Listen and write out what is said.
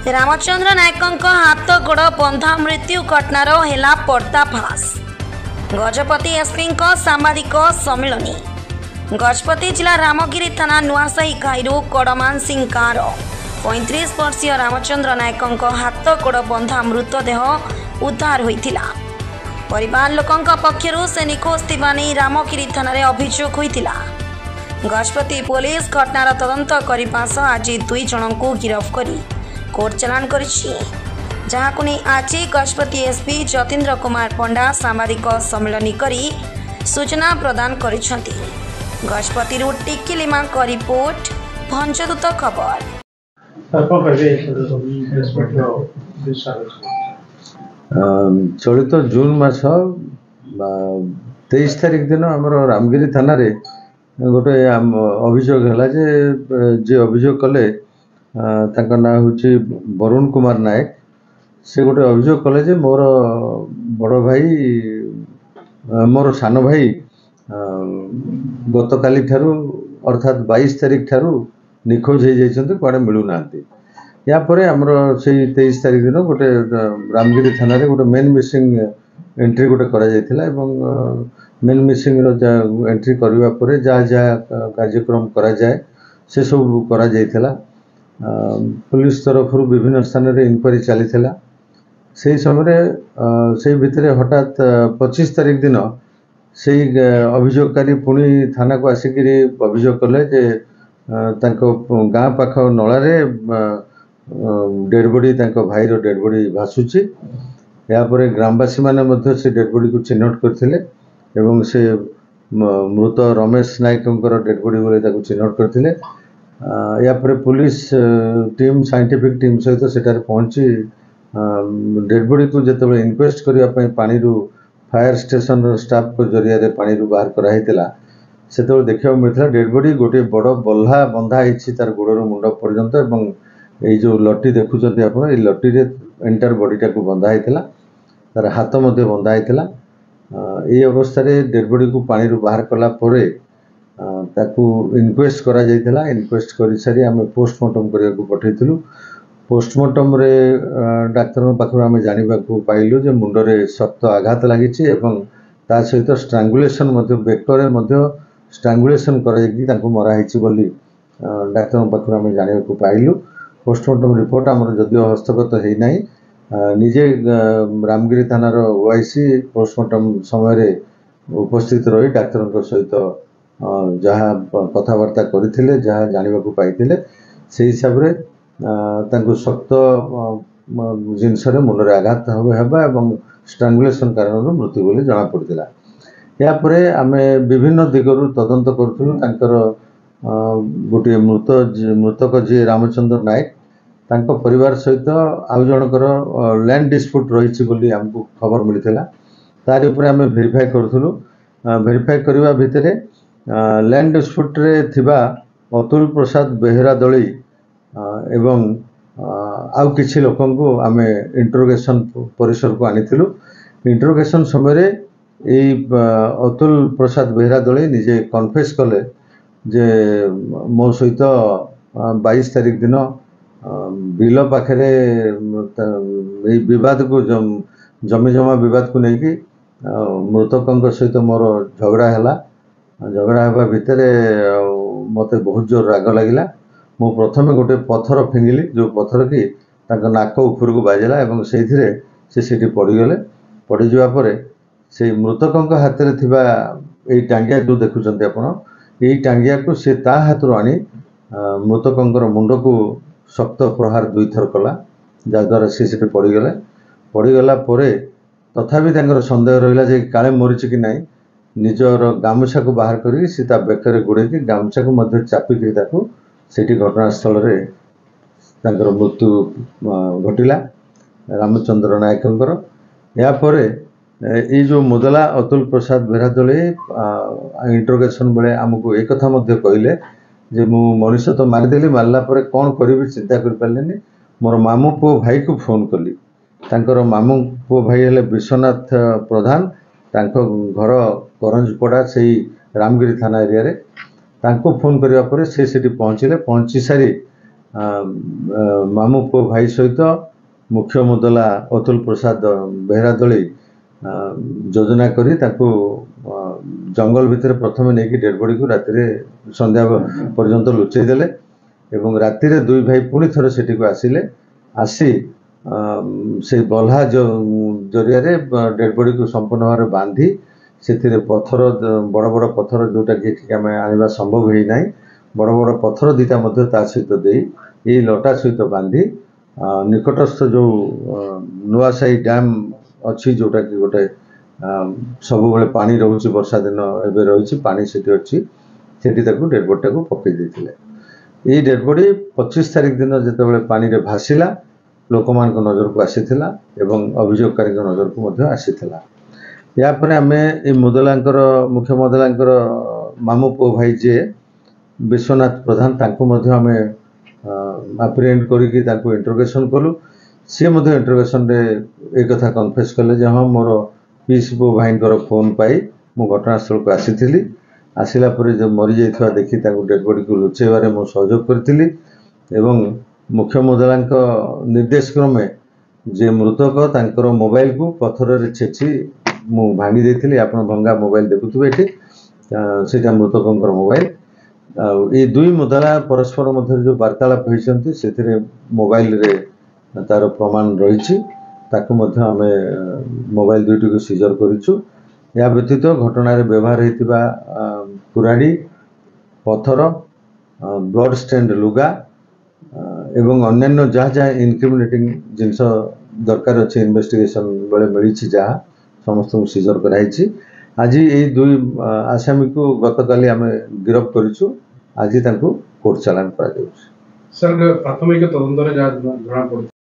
रामचंद्र नायक हाथ गोड़ बंधा मृत्यु घटनार हेला पर्दाफाश। गजपति एसपी सांबादिक सम्मिलनी। गजपति जिला रामगिरी थाना नुआसाही घाईरू कड़मान सिंह गाँवर 35 वर्षीय रामचंद्र नायक हाथ गोड़ बंधा मृतदेह उद्धार होइथिला। परिवार लोकंक पक्षरु से निखोज थिबा नै रामगिरी थाना रे अभियोग होइथिला। गजपति पुलिस घटनार तदंत करने सह आज 2 जनक गिरफ्त करी कोर्ट चालान करिछि। जहां नहीं आज गजपति एसपी जतीन्द्र कुमार पंडा सांबादिक सम्मिलनी करी सूचना प्रदान करिछंती। गजपति टिक्की लिमा को रिपोर्ट भंजदूत खबर। चलित जून मास 23 तारिख दिन आमर रामगिरी थाना रे गोटे अभियोग है जे अभियोग कले तांका ना होची वरुण कुमार नायक। से गोटे अभियोग कले जे मोर बड़ भाई मोर सान भाई गत काली ठारू अर्थात 22 तारिख ठारू निखोज हो जाइछन्ते कुआडे मिलू नांती। या परे हमरो से 23 तारिख दिन गोटे रामगिरी थाना रे गोटे मेन मिसिंग एंट्री गोटे करा जायथिला एवं मेन मिसिंग रो एंट्री करबा परे जा कार्यक्रम करा जाए से सब करा जायथिला। पुलिस तरफ विभिन्न स्थान रे इंक्वायरी चली से समय से भितर हठात 25 तारिख दिन से अभियोगकारी पुणी थाना को आसिक अभियोग कले जे गाँ पाख नला डेड बॉडी भाई डेड बॉडी भासुची। यापर ग्रामवासी मैंने से डेड बॉडी को चिन्हट करते एवं से मृत रमेश नायक डेड बॉडी बोले चिन्हट करते। यापर पुलिस टीम साइंटिफिक टीम सहित सेठारे पहुंची डेड बॉडी को जिते इनक्वेस्ट करने पानी फायर स्टेशन स्टाफ को जरिया पानी बाहर कराइला से देखा मिलता डेड बॉडी गोटे बड़ बल्हा बंधा तार गोड़र मुंड पर्यंत एवं ये जो लटी देखुं आप लटी एंटायर बॉडीटा को बंधा होता तार हाथ मध्य बंधा होता। ये अवस्था डेड बॉडी को पानी बाहर कला परे ताकू इनक्वेस्ट करा जायथिला। इनक्वेस्ट कर सारी आम पोस्टमार्टम करने को पठेलु। पोस्टमार्टम रे डाक्तर पाखर आम जाना पाइलु जे मुंडरे शक्त आघात लगी ता सहित स्ट्रांगुलेशन बेकर स्ट्रांगुलेशन कर मराही बोली डाक्तर पाखर आम जाना पाइलु। पोस्टमार्टम रिपोर्ट आम जदिव हस्तगत होना निजे रामगिरी थानार ओआईसी पोस्टमार्टम समय उपस्थित रही डाक्तर सहित जहाँ कथबार्ता करते जहाँ जानवा पाई से हिसाब से शक्त जिनस मुंडे आघात होगा एवं स्ट्रांगुलेशन कारण मृत्यु बोली जना पड़ा। यापर आम विभिन्न दिगरू तदंत करूँ गोटे मृतक जी रामचंद्र नायक तांको परिवार सहित आउ जनकर लैंड डिस्प्यूट रही बोली आमको खबर मिलता। तार उपर आम भेरीफाई करूँ। भेरीफाई करने भितर लैंड डिस्प्यूट रे थिबा अतुल प्रसाद बेहेरा दली एवं आउ किछि लोकन को आम इंटरोगेशन परिसर को आनीथिलु। इंटरोगेशन समय अतुल प्रसाद बेहेरा दली निजे कन्फेस कले जे मो सहित 22 तारिख दिन बिल पाखे विवाद को जमी जमा विवाद को लेकिन मृतकों सहित मोर झगड़ा है। झगड़ा होगा भितर मत बहुत जोर राग लगिला। मु प्रथम गोटे पत्थर फिंगिली जो पत्थर कि नाक ऊपर को बाजिला एवं से पड़गले। पड़जा से मृतकों हाथ में थिबा यही टांगिया जो देखुं आप यही टांगिया को सी ता हाथ आनी मृतकों मुंड को शक्त प्रहार 2 थर कला जहाद्वारा सी पड़गले। पड़गला तथापि सन्देह रहा काले मरीच कि ना निजर गामुछा को बाहर कर बेकर गुड़े गामुछा को चापिक से घटनास्थल मृत्यु घटिला रामचंद्र नायकर। यापर ये जो मुदला अतुल प्रसाद बेहरादली इंटरोगेशन बेले आमको एक कथा कहले जे मु मनीष तो मारिदेली मारला परे कौन करी चिंता कर पारे। मोर मामू पु भाई को फोन कली। मामू पु भाई हेले विश्वनाथ प्रधान घर करंजपड़ा से रामगिरी थाना एरिया रे फोन करने से पहुँचले। पहुँची सारी ମାମୁ ପୁଅ ଭାଇ ସହିତ ମୁଖ୍ୟ ମୁଦଲା ଅତୁଲ ପ୍ରସାଦ ବେହେରା ଦଳି ଯୋଜନା କରି ତାକୁ ଜଙ୍ଗଲ ଭିତରେ ପ୍ରଥମେ ନେଇକି ଡେଡ୍ ବଡିକୁ ରାତିରେ ସନ୍ଧ୍ୟା ପର୍ଯ୍ୟନ୍ତ ଲୁଚେଇ ଦେଲେ ଏବଂ ରାତିରେ ଦୁଇ ଭାଇ ପୁଣି ଥରେ ସେଠିକୁ ଆସିଲେ। ଆସି ସେ ବଲ୍ହା ଜରିଆରେ ଡେଡ୍ ବଡିକୁ ସମ୍ପୂର୍ଣ୍ଣ ଭାବରେ ବାନ୍ଧି ସେଥିରେ ପଥର ବଡ଼ ବଡ଼ ପଥର ଯେଉଁଟାକି ଏଠିକି ଆମେ ଆଣିବା ସମ୍ଭବ ହେଇନାହିଁ, ବଡ଼ ବଡ଼ ପଥର ଦୁଇଟା ମଧ୍ୟ ତା ସହିତ ଦେଇ ଏଇ ଲଟା ସହିତ ବାନ୍ଧି ନିକଟସ୍ଥ ଯେଉଁ ନୂଆସାହି ଡ୍ୟାମ୍ ଅଛି, ଯେଉଁଟାକି ଗୋଟେ ସବୁବେଳେ ପାଣି ରହୁଛି, ବର୍ଷା ଦିନ ଏବେ ରହିଛି, ପାଣି ସେଠି ଅଛି, ସେଠି ତାକୁ ଡେଡ୍ ବଡିଟାକୁ ପକାଇ ଦେଇଥିଲେ। ଏଇ ଡେଡ୍ ବଡି 25 ତାରିଖ ଦିନ ଯେତେବେଳେ ପାଣିରେ ଭାସିଲା ଲୋକମାନଙ୍କ ନଜରକୁ ଆସିଥିଲା ଏବଂ ଅଭିଯୋଗକାରୀଙ୍କ ନଜରକୁ ମଧ୍ୟ ଆସିଥିଲା। यापर आम ये मुदलांकर मुख्य मुदलांकर मामू पुओ भाई जे विश्वनाथ प्रधान तांको आम आप्रिहेंड करके इंटरोगेशन कलु। सी इंटरोगेशन रे एक कथा कन्फेस कले जे हाँ मोर पीस पुओ भाई फोन पाई मु घटनास्थल को आसी आसला जो मरी जाइथिबा देखि डेड बॉडी को लुचेबारे मु सहयोग करथिली एवं मुख्य मुदला निर्देश क्रमे जे मृतक तांकर मोबाइल को पथर रे छेची मु भांगी देथिली। आपण भंगा मोबाइल देखुथिबे एठी सेटा मृतकंकर मोबाइल। ये दुई मुदला परस्पर मध्य जो वार्तालाप होइछन्ती सेथिरे मोबाइल रे तार प्रमाण रहिछि, ताकु मध्य आमे मोबाइल दुईटी को सीजर करिछु। या व्यतीत घटना रे व्यवहार हेतिबा कुराडी पथर ब्लड स्टेन्ड लुगा एवं अन्यान्य जहाँ जहाँ इनक्रिमिनेटिंग जिनस दरकार अच्छे इन्वेस्टिगेशन बेले मिली जहाँ समस्त सीजर कराई। आज ये दुई आसामी को गतकाली आम गिरफ करिछु। आज कोर्ट चालान करा जाउछि। सर प्राथमिक तदंतर